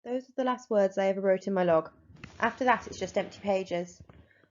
Those are the last words I ever wrote in my log. After that, it's just empty pages.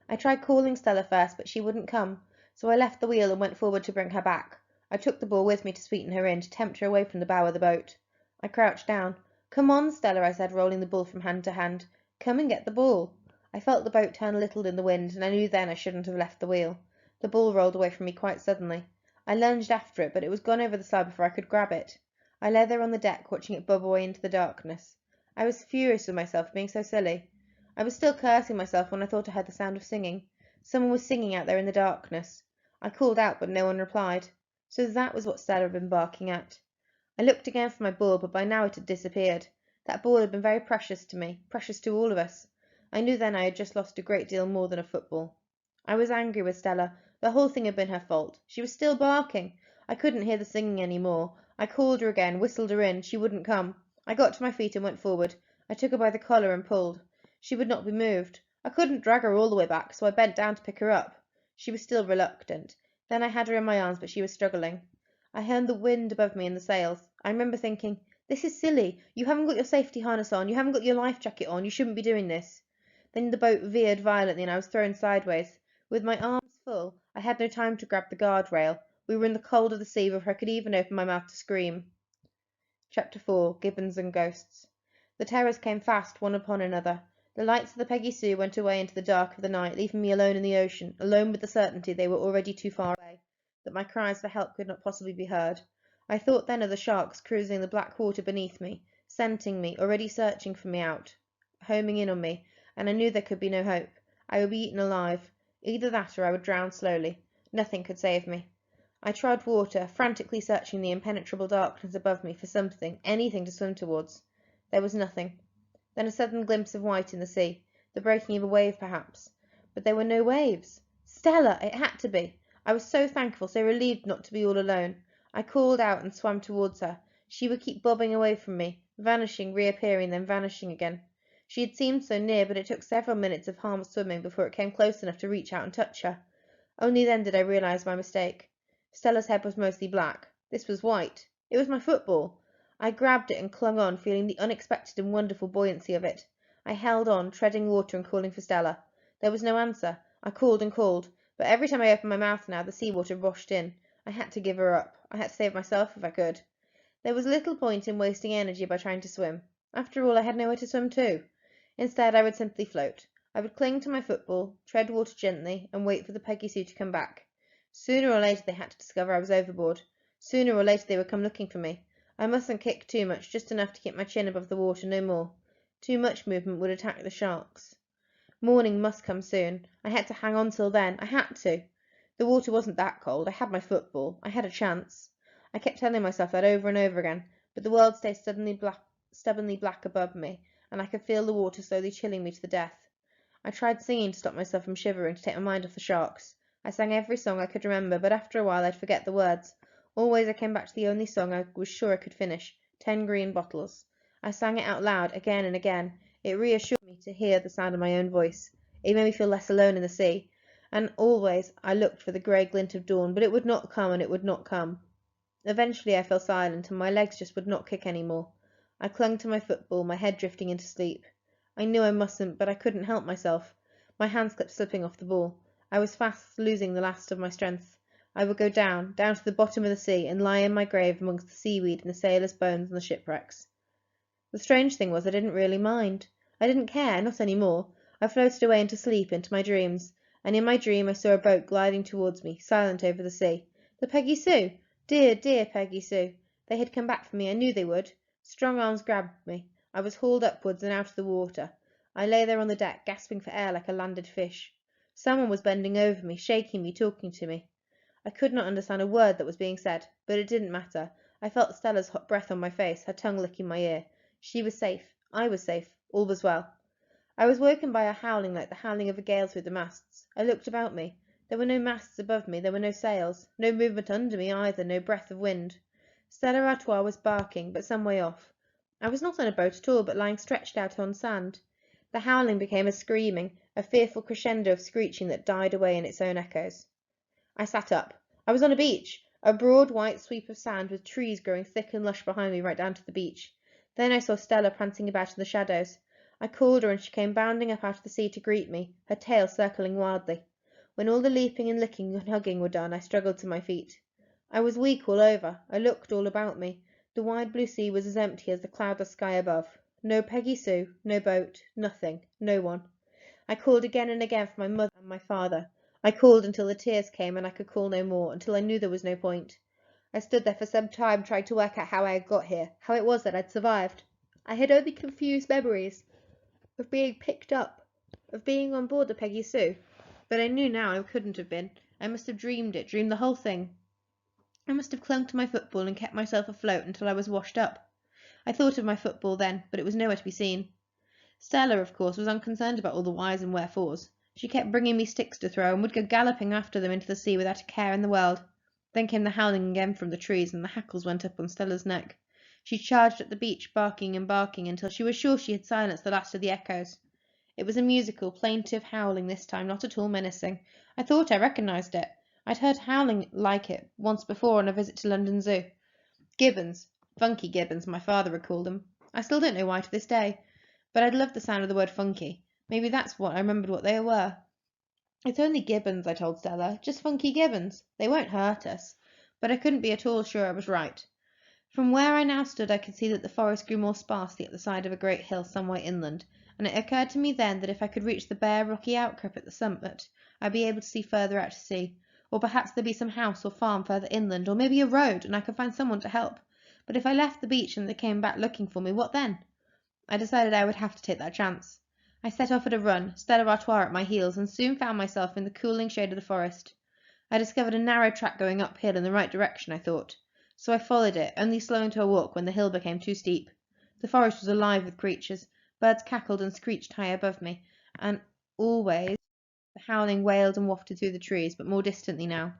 I tried calling Stella first, but she wouldn't come, so I left the wheel and went forward to bring her back. I took the ball with me to sweeten her in, to tempt her away from the bow of the boat. I crouched down. "Come on, Stella," I said, rolling the ball from hand to hand. "Come and get the ball." I felt the boat turn a little in the wind, and I knew then I shouldn't have left the wheel. The ball rolled away from me quite suddenly. I lunged after it, but it was gone over the side before I could grab it. I lay there on the deck, watching it bob away into the darkness. I was furious with myself for being so silly. I was still cursing myself when I thought I heard the sound of singing. Someone was singing out there in the darkness. I called out, but no one replied. So that was what Stella had been barking at. I looked again for my ball, but by now it had disappeared. That ball had been very precious to me, precious to all of us. I knew then I had just lost a great deal more than a football. I was angry with Stella. The whole thing had been her fault. She was still barking. I couldn't hear the singing any more. I called her again, whistled her in. She wouldn't come. I got to my feet and went forward. I took her by the collar and pulled. She would not be moved. I couldn't drag her all the way back, so I bent down to pick her up. She was still reluctant. Then I had her in my arms, but she was struggling. I heard the wind above me and the sails. I remember thinking, "This is silly. You haven't got your safety harness on. You haven't got your life jacket on. You shouldn't be doing this." Then the boat veered violently and I was thrown sideways. With my arms full, I had no time to grab the guard rail. We were in the cold of the sea before I could even open my mouth to scream. Chapter 4. Gibbons and Ghosts. The terrors came fast, one upon another. The lights of the Peggy Sue went away into the dark of the night, leaving me alone in the ocean, alone with the certainty they were already too far away, that my cries for help could not possibly be heard. I thought then of the sharks cruising the black water beneath me, scenting me, already searching for me out, homing in on me, and I knew there could be no hope. I would be eaten alive. Either that or I would drown slowly. Nothing could save me. I trod water, frantically searching the impenetrable darkness above me for something, anything to swim towards. There was nothing. Then a sudden glimpse of white in the sea, the breaking of a wave perhaps. But there were no waves. Stella! It had to be. I was so thankful, so relieved not to be all alone. I called out and swam towards her. She would keep bobbing away from me, vanishing, reappearing, then vanishing again. She had seemed so near, but it took several minutes of harmless swimming before it came close enough to reach out and touch her. Only then did I realize my mistake. Stella's head was mostly black. This was white. It was my football. I grabbed it and clung on, feeling the unexpected and wonderful buoyancy of it. I held on, treading water and calling for Stella. There was no answer. I called and called, but every time I opened my mouth now, the sea-water rushed in. I had to give her up. I had to save myself if I could. There was little point in wasting energy by trying to swim. After all, I had nowhere to swim to. Instead, I would simply float. I would cling to my football, tread water gently, and wait for the Peggy Sue to come back. Sooner or later they had to discover I was overboard. Sooner or later they would come looking for me. I mustn't kick too much, just enough to keep my chin above the water, no more. Too much movement would attack the sharks. Morning must come soon. I had to hang on till then. I had to. The water wasn't that cold. I had my football. I had a chance. I kept telling myself that over and over again, but the world stayed stubbornly black above me, and I could feel the water slowly chilling me to the death. I tried singing to stop myself from shivering, to take my mind off the sharks. I sang every song I could remember, but after a while I'd forget the words. Always I came back to the only song I was sure I could finish, 10 Green Bottles. I sang it out loud, again and again. It reassured me to hear the sound of my own voice. It made me feel less alone in the sea. And always I looked for the grey glint of dawn, but it would not come, and it would not come. Eventually I fell silent, and my legs just would not kick any more. I clung to my football, my head drifting into sleep. I knew I mustn't, but I couldn't help myself. My hands kept slipping off the ball. I was fast losing the last of my strength. I would go down to the bottom of the sea, and lie in my grave amongst the seaweed and the sailors' bones and the shipwrecks. The strange thing was I didn't really mind. I didn't care, not any more. I floated away into sleep, into my dreams, and in my dream I saw a boat gliding towards me, silent over the sea. The Peggy Sue! Dear, dear Peggy Sue! They had come back for me. I knew they would. Strong arms grabbed me. I was hauled upwards and out of the water. I lay there on the deck, gasping for air like a landed fish. Someone was bending over me, shaking me, talking to me. I could not understand a word that was being said, but it didn't matter. I felt Stella's hot breath on my face, her tongue licking my ear. She was safe. I was safe. All was well. I was woken by a howling like the howling of a gale through the masts. I looked about me. There were no masts above me, there were no sails, no movement under me either, no breath of wind. Stella Artois was barking, but some way off. I was not on a boat at all, but lying stretched out on sand. The howling became a screaming, a fearful crescendo of screeching that died away in its own echoes. I sat up. I was on a beach, a broad white sweep of sand with trees growing thick and lush behind me right down to the beach. Then I saw Stella prancing about in the shadows. I called her and she came bounding up out of the sea to greet me, her tail circling wildly. When all the leaping and licking and hugging were done, I struggled to my feet. I was weak all over. I looked all about me. The wide blue sea was as empty as the cloudless sky above. No Peggy Sue, no boat, nothing, no one. I called again and again for my mother and my father. I called until the tears came and I could call no more, until I knew there was no point. I stood there for some time trying to work out how I had got here, how it was that I'd survived. I had only confused memories of being picked up, of being on board the Peggy Sue. But I knew now I couldn't have been. I must have dreamed it, dreamed the whole thing. I must have clung to my football and kept myself afloat until I was washed up. I thought of my football then, but it was nowhere to be seen. Stella, of course, was unconcerned about all the whys and wherefores. She kept bringing me sticks to throw, and would go galloping after them into the sea without a care in the world. Then came the howling again from the trees, and the hackles went up on Stella's neck. She charged at the beach, barking and barking, until she was sure she had silenced the last of the echoes. It was a musical, plaintive howling this time, not at all menacing. I thought I recognised it. I'd heard howling like it once before on a visit to London Zoo. Gibbons, funky Gibbons, my father would call them. I still don't know why to this day, but I'd loved the sound of the word funky. Maybe that's what I remembered what they were. It's only Gibbons, I told Stella, just funky Gibbons. They won't hurt us. But I couldn't be at all sure I was right. From where I now stood I could see that the forest grew more sparsely at the side of a great hill some way inland, and it occurred to me then that if I could reach the bare rocky outcrop at the summit, I'd be able to see further out to sea, or perhaps there'd be some house or farm further inland, or maybe a road, and I could find someone to help. But if I left the beach and they came back looking for me, what then? I decided I would have to take that chance. I set off at a run, Stella Artois at my heels, and soon found myself in the cooling shade of the forest. I discovered a narrow track going uphill in the right direction, I thought, so I followed it, only slowing to a walk when the hill became too steep. The forest was alive with creatures. Birds cackled and screeched high above me, and always the howling wailed and wafted through the trees, but more distantly now.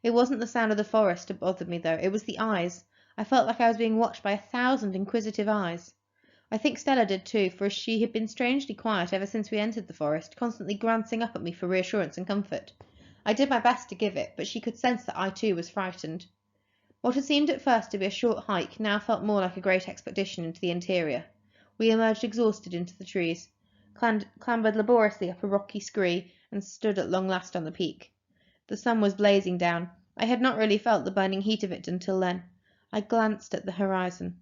It wasn't the sound of the forest that bothered me, though. It was the eyes. I felt like I was being watched by 1,000 inquisitive eyes. I think Stella did too, for she had been strangely quiet ever since we entered the forest, constantly glancing up at me for reassurance and comfort. I did my best to give it, but she could sense that I too was frightened. What had seemed at first to be a short hike now felt more like a great expedition into the interior. We emerged exhausted into the trees, clambered laboriously up a rocky scree, and stood at long last on the peak. The sun was blazing down. I had not really felt the burning heat of it until then. I glanced at the horizon.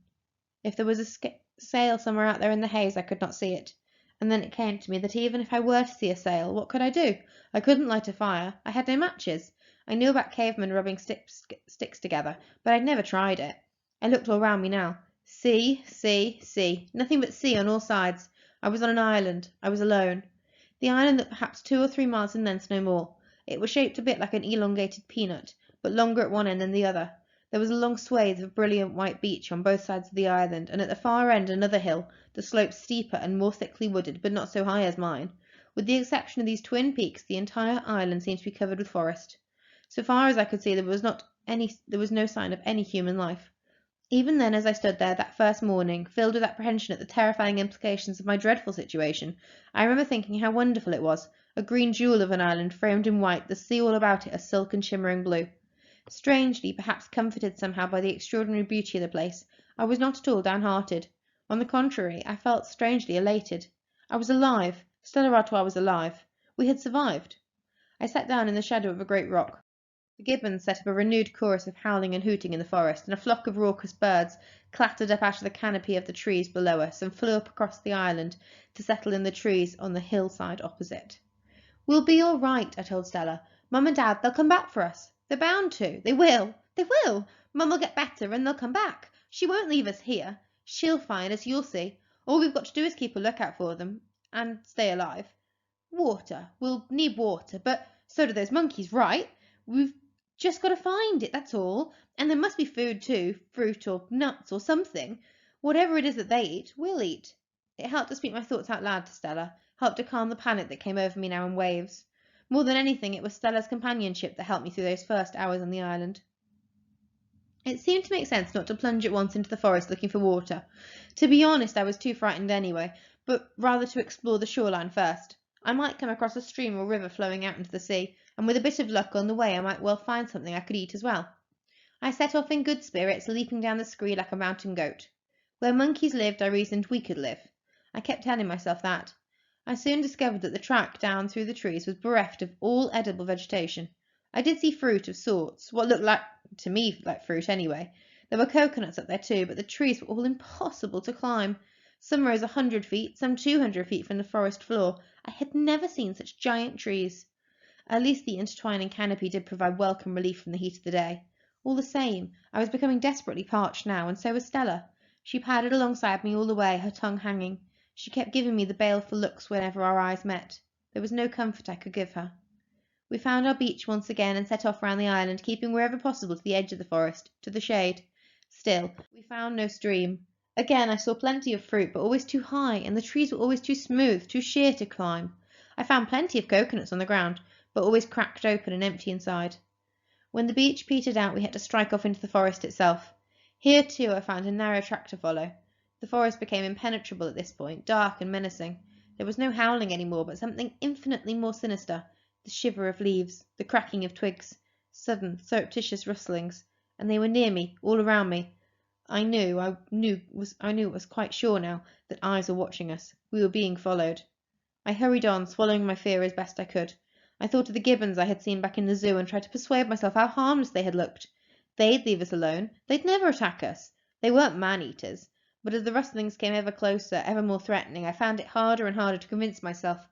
If there was a sail somewhere out there in the haze, I could not see it. And then it came to me that even if I were to see a sail, what could I do? I couldn't light a fire. I had no matches. I knew about cavemen rubbing sticks together, but I'd never tried it. I looked all round me now. Sea, sea, sea. Nothing but sea on all sides. I was on an island. I was alone. The island looked perhaps 2 or 3 miles in length, no more. It was shaped a bit like an elongated peanut, but longer at one end than the other. There was a long swathe of brilliant white beach on both sides of the island, and at the far end another hill, the slopes steeper and more thickly wooded, but not so high as mine. With the exception of these twin peaks, the entire island seemed to be covered with forest. So far as I could see, there was no sign of any human life. Even then, as I stood there that first morning, filled with apprehension at the terrifying implications of my dreadful situation, I remember thinking how wonderful it was, a green jewel of an island framed in white, the sea all about it a silk and shimmering blue. Strangely, perhaps comforted somehow by the extraordinary beauty of the place, I was not at all downhearted. On the contrary, I felt strangely elated. I was alive. Stella Artois was alive. We had survived. I sat down in the shadow of a great rock. The gibbons set up a renewed chorus of howling and hooting in the forest, and a flock of raucous birds clattered up out of the canopy of the trees below us and flew up across the island to settle in the trees on the hillside opposite. "We'll be all right," I told Stella. "Mum and Dad, they'll come back for us. They're bound to. They will. They will. Mum'll get better and they'll come back. She won't leave us here. She'll find us, you'll see. All we've got to do is keep a lookout for them and stay alive. Water. We'll need water, but so do those monkeys, right? We've just got to find it, that's all. And there must be food too, fruit or nuts or something. Whatever it is that they eat, we'll eat." It helped to speak my thoughts out loud to Stella, helped to calm the panic that came over me now in waves. More than anything, it was Stella's companionship that helped me through those first hours on the island. It seemed to make sense not to plunge at once into the forest looking for water. To be honest, I was too frightened anyway, but rather to explore the shoreline first. I might come across a stream or river flowing out into the sea, and with a bit of luck on the way I might well find something I could eat as well. I set off in good spirits, leaping down the scree like a mountain goat. Where monkeys lived, I reasoned we could live. I kept telling myself that. I soon discovered that the track down through the trees was bereft of all edible vegetation. I did see fruit of sorts, what looked like to me like fruit anyway. There were coconuts up there too, but the trees were all impossible to climb. Some rose 100 feet, some 200 feet from the forest floor. I had never seen such giant trees. At least the intertwining canopy did provide welcome relief from the heat of the day. All the same, I was becoming desperately parched now, and so was Stella. She padded alongside me all the way, her tongue hanging. She kept giving me the baleful looks whenever our eyes met. There was no comfort I could give her. We found our beach once again and set off round the island, keeping wherever possible to the edge of the forest, to the shade. Still, we found no stream. Again I saw plenty of fruit, but always too high, and the trees were always too smooth, too sheer to climb. I found plenty of coconuts on the ground, but always cracked open and empty inside. When the beach petered out, we had to strike off into the forest itself. Here, too, I found a narrow track to follow. The forest became impenetrable at this point, dark and menacing. There was no howling any more, but something infinitely more sinister, the shiver of leaves, the cracking of twigs, sudden, surreptitious rustlings, and they were near me, all around me. I was quite sure now that eyes were watching us. We were being followed. I hurried on, swallowing my fear as best I could. I thought of the gibbons I had seen back in the zoo and tried to persuade myself how harmless they had looked. They'd leave us alone. They'd never attack us. They weren't man-eaters. But as the rustlings came ever closer, ever more threatening, I found it harder and harder to convince myself.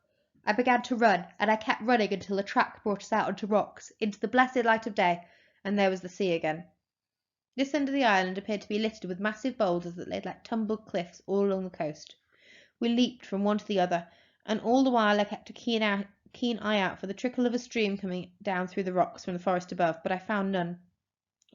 I began to run, and I kept running until the track brought us out onto rocks, into the blessed light of day, and there was the sea again. This end of the island appeared to be littered with massive boulders that lay like tumbled cliffs all along the coast. We leaped from one to the other, and all the while I kept a keen eye out for the trickle of a stream coming down through the rocks from the forest above, but I found none.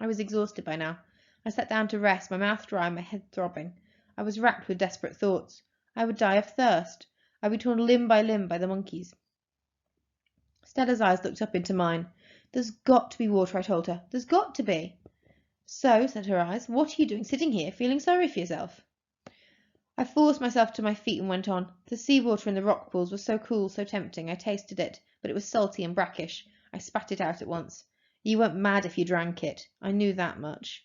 I was exhausted by now. I sat down to rest, my mouth dry, my head throbbing. I was racked with desperate thoughts. I would die of thirst. I would be torn limb by limb by the monkeys. Stella's eyes looked up into mine. There's got to be water, I told her. There's got to be. So, said her eyes, what are you doing sitting here, feeling sorry for yourself? I forced myself to my feet and went on. The sea water in the rock pools was so cool, so tempting. I tasted it, but it was salty and brackish. I spat it out at once. You weren't mad if you drank it. I knew that much.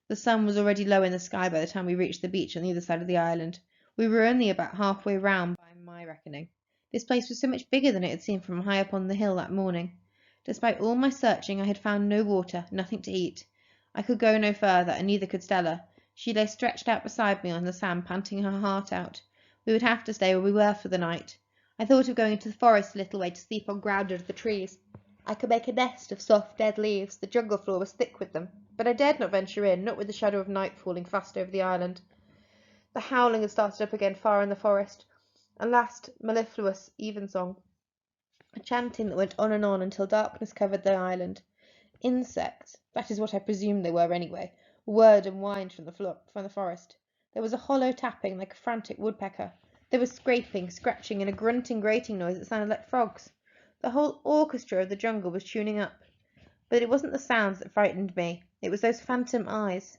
The sun was already low in the sky by the time we reached the beach on the other side of the island. We were only about halfway round by my reckoning. This place was so much bigger than it had seemed from high up on the hill that morning. Despite all my searching, I had found no water, nothing to eat. I could go no further, and neither could Stella. She lay stretched out beside me on the sand, panting her heart out. We would have to stay where we were for the night. I thought of going into the forest a little way to sleep on ground under the trees. I could make a nest of soft, dead leaves. The jungle floor was thick with them. But I dared not venture in, not with the shadow of night falling fast over the island. The howling had started up again far in the forest, a last mellifluous evensong, a chanting that went on and on until darkness covered the island. Insects, that is what I presumed they were anyway, whirred and whined from the forest. There was a hollow tapping like a frantic woodpecker. There was scraping, scratching, and a grunting, grating noise that sounded like frogs. The whole orchestra of the jungle was tuning up. But it wasn't the sounds that frightened me. It was those phantom eyes.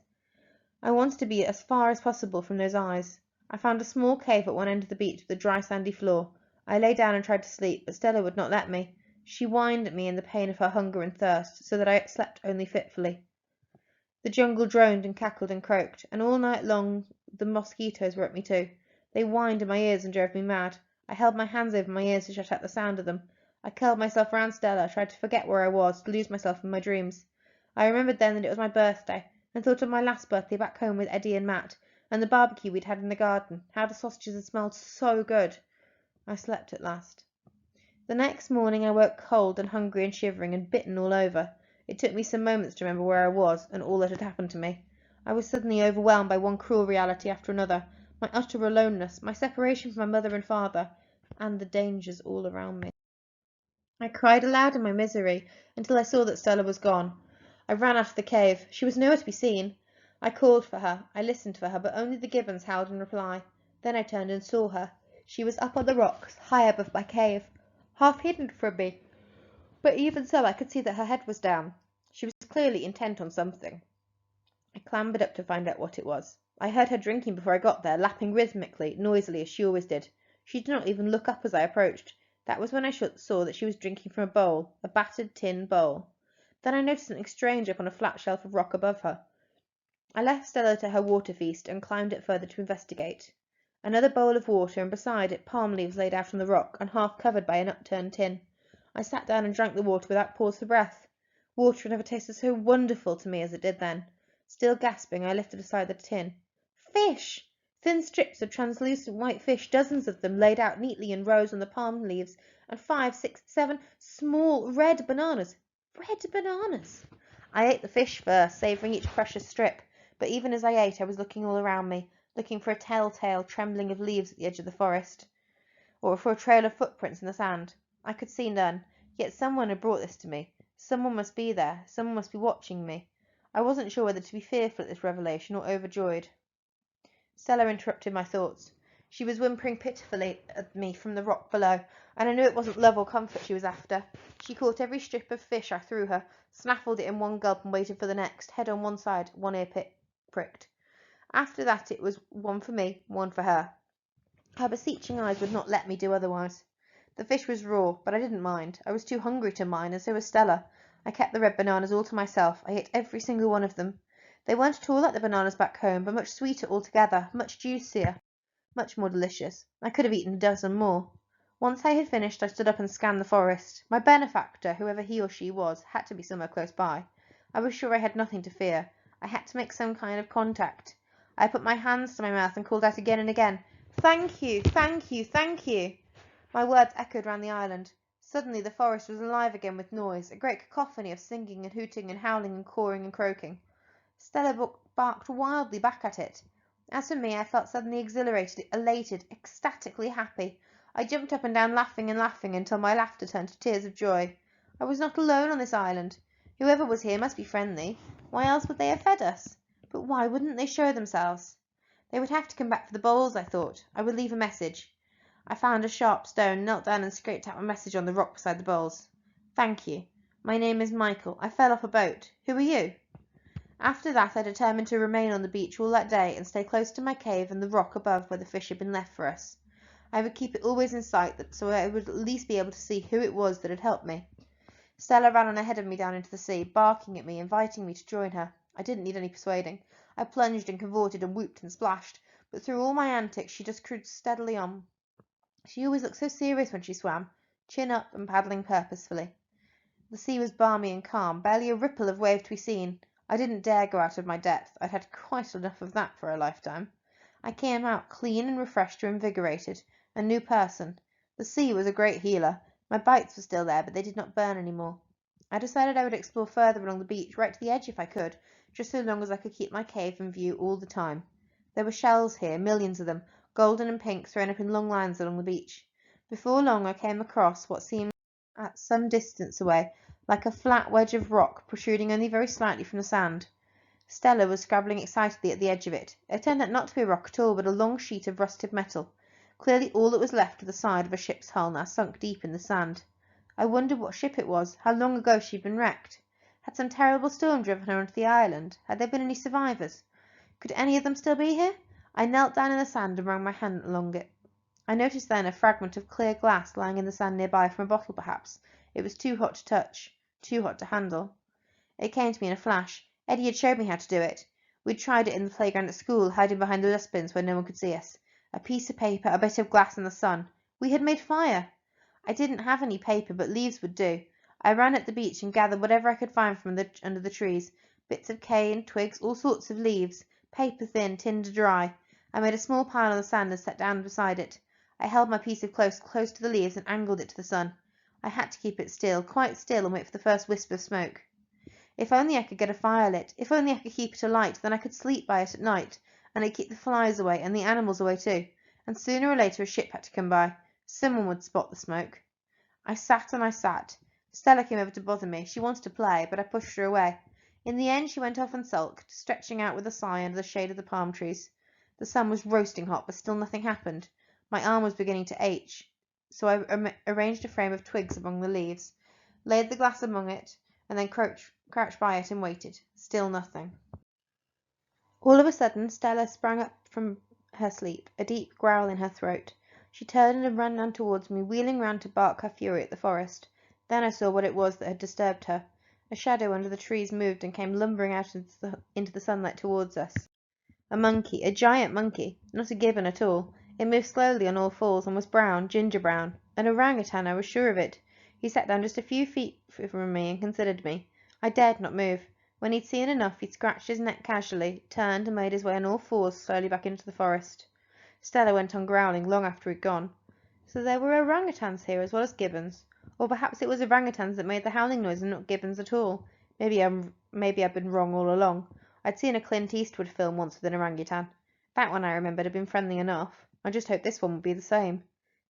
I wanted to be as far as possible from those eyes. I found a small cave at one end of the beach with a dry sandy floor. I lay down and tried to sleep, but Stella would not let me. She whined at me in the pain of her hunger and thirst, so that I slept only fitfully. The jungle droned and cackled and croaked, and all night long the mosquitoes were at me too. They whined in my ears and drove me mad. I held my hands over my ears to shut out the sound of them. I curled myself round Stella, tried to forget where I was, to lose myself in my dreams. I remembered then that it was my birthday, and thought of my last birthday back home with Eddie and Matt, and the barbecue we'd had in the garden, how the sausages had smelled so good. I slept at last. The next morning I woke cold and hungry and shivering and bitten all over. It took me some moments to remember where I was and all that had happened to me. I was suddenly overwhelmed by one cruel reality after another, my utter aloneness, my separation from my mother and father, and the dangers all around me. I cried aloud in my misery until I saw that Stella was gone. I ran out of the cave. She was nowhere to be seen. I called for her. I listened for her, but only the gibbons howled in reply. Then I turned and saw her. She was up on the rocks, high above my cave, half hidden from me, but even so I could see that her head was down. She was clearly intent on something. I clambered up to find out what it was. I heard her drinking before I got there, lapping rhythmically, noisily, as she always did. She did not even look up as I approached. That was when I saw that she was drinking from a bowl, a battered tin bowl. Then I noticed something strange up on a flat shelf of rock above her. I left Stella to her water feast and climbed it further to investigate. Another bowl of water, and beside it palm leaves laid out on the rock and half covered by an upturned tin. I sat down and drank the water without pause for breath. Water had never tasted so wonderful to me as it did then. Still gasping, I lifted aside the tin. Fish! Thin strips of translucent white fish, dozens of them, laid out neatly in rows on the palm leaves, and 5, 6, 7 small red bananas. Red bananas! I ate the fish first, savouring each precious strip, but even as I ate I was looking all around me, looking for a telltale trembling of leaves at the edge of the forest, or for a trail of footprints in the sand. I could see none, yet someone had brought this to me. Someone must be there, someone must be watching me. I wasn't sure whether to be fearful at this revelation or overjoyed. Stella interrupted my thoughts. She was whimpering pitifully at me from the rock below, and I knew it wasn't love or comfort she was after. She caught every strip of fish I threw her, snaffled it in one gulp and waited for the next, head on one side, one ear pricked. After that it was one for me, one for her. Her beseeching eyes would not let me do otherwise. The fish was raw, but I didn't mind. I was too hungry to mind, and so was Stella. I kept the red bananas all to myself. I ate every single one of them. They weren't at all like the bananas back home, but much sweeter altogether, much juicier, much more delicious. I could have eaten a dozen more. Once I had finished, I stood up and scanned the forest. My benefactor, whoever he or she was, had to be somewhere close by. I was sure I had nothing to fear. I had to make some kind of contact. I put my hands to my mouth and called out again and again, "Thank you, thank you, thank you!" My words echoed round the island. Suddenly the forest was alive again with noise, a great cacophony of singing and hooting and howling and cawing and croaking. Stella barked wildly back at it. As for me, I felt suddenly exhilarated, elated, ecstatically happy. I jumped up and down laughing and laughing until my laughter turned to tears of joy. I was not alone on this island. Whoever was here must be friendly. Why else would they have fed us? But why wouldn't they show themselves? They would have to come back for the bowls, I thought. I would leave a message. I found a sharp stone, knelt down and scraped out my message on the rock beside the bowls. "Thank you. My name is Michael. I fell off a boat. Who are you?" After that I determined to remain on the beach all that day and stay close to my cave and the rock above where the fish had been left for us. I would keep it always in sight, so I would at least be able to see who it was that had helped me. Stella ran on ahead of me down into the sea, barking at me, inviting me to join her. I didn't need any persuading. I plunged and cavorted and whooped and splashed, but through all my antics she just cruised steadily on. She always looked so serious when she swam, chin up and paddling purposefully. The sea was balmy and calm, barely a ripple of wave to be seen. I didn't dare go out of my depth. I'd had quite enough of that for a lifetime. I came out clean and refreshed and invigorated, a new person. The sea was a great healer. My bites were still there, but they did not burn any more. I decided I would explore further along the beach, right to the edge if I could, just so long as I could keep my cave in view all the time. There were shells here, millions of them, golden and pink, thrown up in long lines along the beach. Before long I came across what seemed at some distance away like a flat wedge of rock protruding only very slightly from the sand. Stella was scrabbling excitedly at the edge of it. It turned out not to be a rock at all, but a long sheet of rusted metal, clearly all that was left of the side of a ship's hull now sunk deep in the sand. I wondered what ship it was, how long ago she had been wrecked. Had some terrible storm driven her onto the island? Had there been any survivors? Could any of them still be here? I knelt down in the sand and ran my hand along it. I noticed then a fragment of clear glass lying in the sand nearby, from a bottle perhaps. It was too hot to touch, too hot to handle. It came to me in a flash. Eddie had showed me how to do it. We'd tried it in the playground at school, hiding behind the dustbins where no one could see us. A piece of paper, a bit of glass in the sun. We had made fire. I didn't have any paper, but leaves would do. I ran at the beach and gathered whatever I could find from under the trees. Bits of cane, twigs, all sorts of leaves, paper thin, tinder dry. I made a small pile on the sand and sat down beside it. I held my piece of close to the leaves and angled it to the sun. I had to keep it still, quite still, and wait for the first wisp of smoke. If only I could get a fire lit, if only I could keep it alight, then I could sleep by it at night, and it'd keep the flies away, and the animals away too, and sooner or later a ship had to come by. Someone would spot the smoke. I sat and I sat. Stella came over to bother me. She wanted to play, but I pushed her away. In the end she went off and sulked, stretching out with a sigh under the shade of the palm trees. The sun was roasting hot, but still nothing happened. My arm was beginning to ache, so I arranged a frame of twigs among the leaves, laid the glass among it, and then crouched by it and waited. Still nothing. All of a sudden Stella sprang up from her sleep, a deep growl in her throat. She turned and ran down towards me, wheeling round to bark her fury at the forest. Then I saw what it was that had disturbed her. A shadow under the trees moved and came lumbering out into the sunlight towards us. A monkey, a giant monkey, not a gibbon at all. It moved slowly on all fours and was brown, ginger brown. An orangutan, I was sure of it. He sat down just a few feet from me and considered me. I dared not move. When he'd seen enough, he scratched his neck casually, turned and made his way on all fours slowly back into the forest. Stella went on growling long after he'd gone. So there were orangutans here as well as gibbons. Or perhaps it was orangutans that made the howling noise and not gibbons at all. Maybe I'd been wrong all along. I'd seen a Clint Eastwood film once with an orangutan. That one, I remembered, had been friendly enough. I just hoped this one would be the same.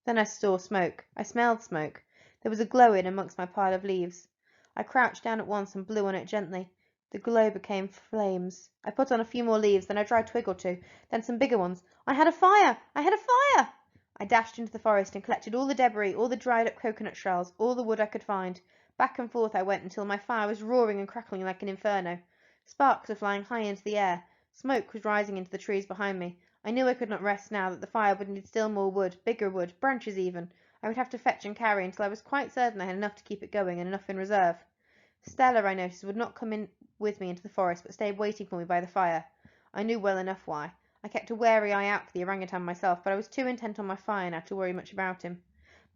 Then I saw smoke. I smelled smoke. There was a glow in amongst my pile of leaves. I crouched down at once and blew on it gently. The glow became flames. I put on a few more leaves, then a dry twig or two, then some bigger ones. I had a fire! I had a fire! I dashed into the forest and collected all the debris, all the dried-up coconut shells, all the wood I could find. Back and forth I went until my fire was roaring and crackling like an inferno. Sparks were flying high into the air. Smoke was rising into the trees behind me. I knew I could not rest now that the fire would need still more wood, bigger wood, branches even. I would have to fetch and carry until I was quite certain I had enough to keep it going and enough in reserve. Stella, I noticed, would not come in with me into the forest, but stayed waiting for me by the fire. I knew well enough why. I kept a wary eye out for the orangutan myself, but I was too intent on my fire now to worry much about him.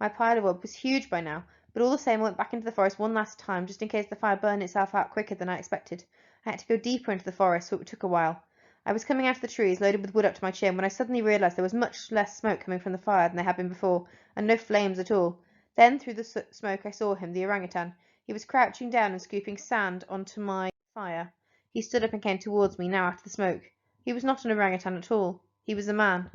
My pile of wood was huge by now, but all the same I went back into the forest one last time, just in case the fire burned itself out quicker than I expected. I had to go deeper into the forest, so it took a while. I was coming out of the trees, loaded with wood up to my chin, when I suddenly realised there was much less smoke coming from the fire than there had been before, and no flames at all. Then, through the smoke, I saw him, the orangutan. He was crouching down and scooping sand onto my fire. He stood up and came towards me, now out of the smoke. He was not an orangutan at all. He was a man.